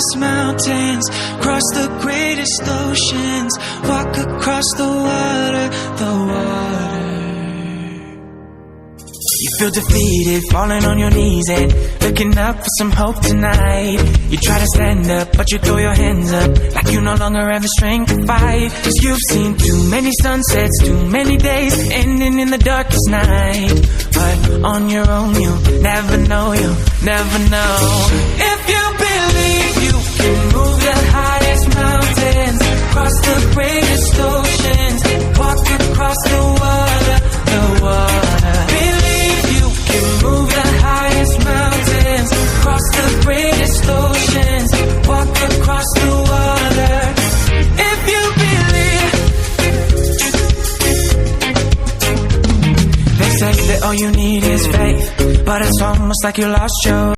highest mountains, cross the greatest oceans, walk across the water, the water. You feel defeated, falling on your knees and looking up for some hope tonight. You try to stand up, but you throw your hands up like you no longer have the strength to fight. Cause you've seen too many sunsets, too many days ending in the darkest night. But on your own you'll never know, you'll never know. If you believe you can move the highest mountains, cross the greatest oceans, walk across the water, the water. Believe you can move the highest mountains, cross the greatest oceans, walk across the water. If you believe. They say that all you need is faith, but it's almost like you lost your